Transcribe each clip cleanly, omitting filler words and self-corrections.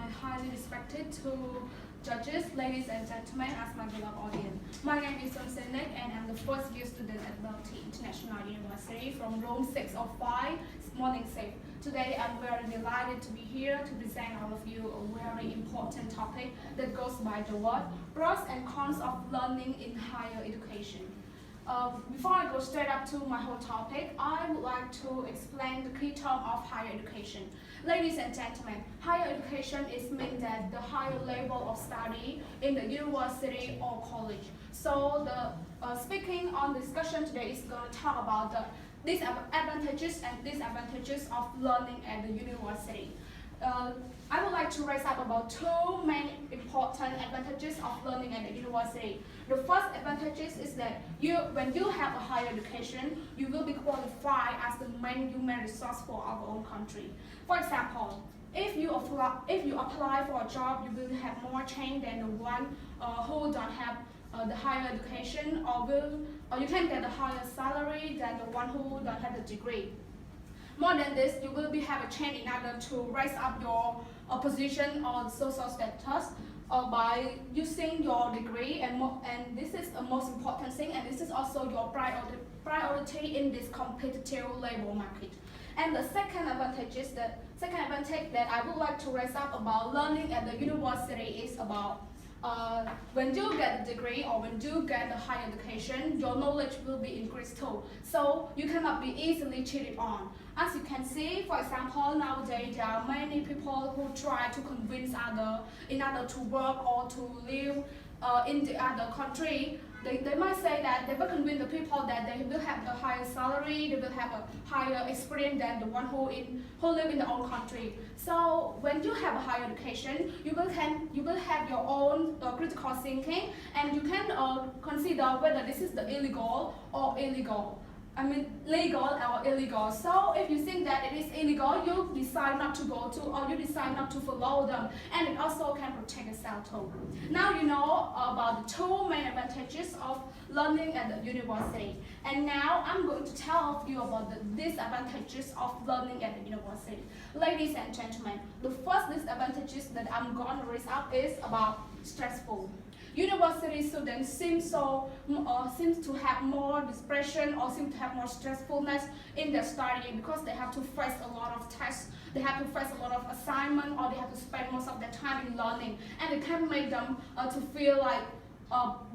highly respected two judges, ladies and gentlemen, as my beloved audience. My name is Sreynich and I'm the first year student at BELTEI International University from room 605, morning safe. Today I'm very delighted to be here to present all of you a very important topic that goes by the word pros and cons of learning in higher education. Before I go straight up to my whole topic, I would like to explain the key term of higher education. Ladies and gentlemen, higher education is meant that the higher level of study in the university or college. So the speaking on discussion today is going to talk about the disadvantages and disadvantages of learning at the university. I would like to raise up about two main important advantages of learning at the university. The first advantage is that when you have a higher education, you will be qualified as the main human resource for our own country. For example, if you apply for a job, you will have more chance than the one who don't have the higher education, or you can get a higher salary than the one who don't have the degree. More than this, you will have a chance in order to raise up your position or social status by using your degree, and this is the most important thing, and this is also your priority in this competitive labor market. And the second advantage that I would like to raise up about learning at the university is about when you get a degree or when you get a higher education, your knowledge will be increased too. So you cannot be easily cheated on. As you can see, for example, nowadays there are many people who try to convince others in order to work or to live in the other country. They might say that they will convince the people that they will have a higher salary, they will have a higher experience than the one who live in their own country. So when you have a higher education, you will have your own critical thinking, and you can consider whether this is the illegal or illegal. I mean, legal or illegal. So if you think that it is illegal, you decide not to go to, or you decide not to follow them, and it also can protect yourself too. Now you know about the two main advantages of learning at the university. And now I'm going to tell you about the disadvantages of learning at the university. Ladies and gentlemen, the first disadvantages that I'm going to raise up is about stressful. University students seem to have more depression or seem to have more stressfulness in their studying because they have to face a lot of tests, they have to face a lot of assignments, or they have to spend most of their time in learning, and it can make them to feel like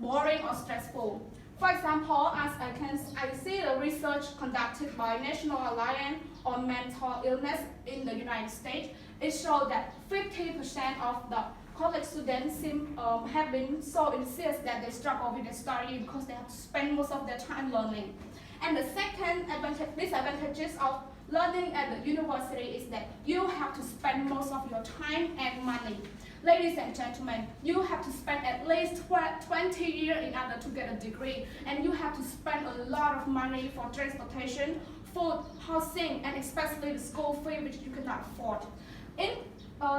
boring or stressful. For example, as I see the research conducted by National Alliance on Mental Illness in the United States, it showed that 50% of the college students have been so insist that they struggle with their study because they have to spend most of their time learning. And the second disadvantages of learning at the university is that you have to spend most of your time and money. Ladies and gentlemen, you have to spend at least 20 years in order to get a degree, and you have to spend a lot of money for transportation, food, housing, and especially the school fee, which you cannot afford.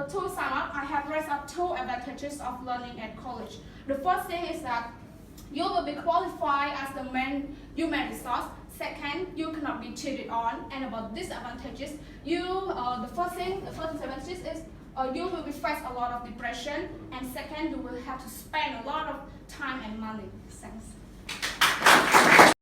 To sum up, I have raised up two advantages of learning at college. The first thing is that you will be qualified as the main human resource. Second, you cannot be cheated on. And about disadvantages, the first disadvantage is you will be face a lot of depression, and second, you will have to spend a lot of time and money. Thanks.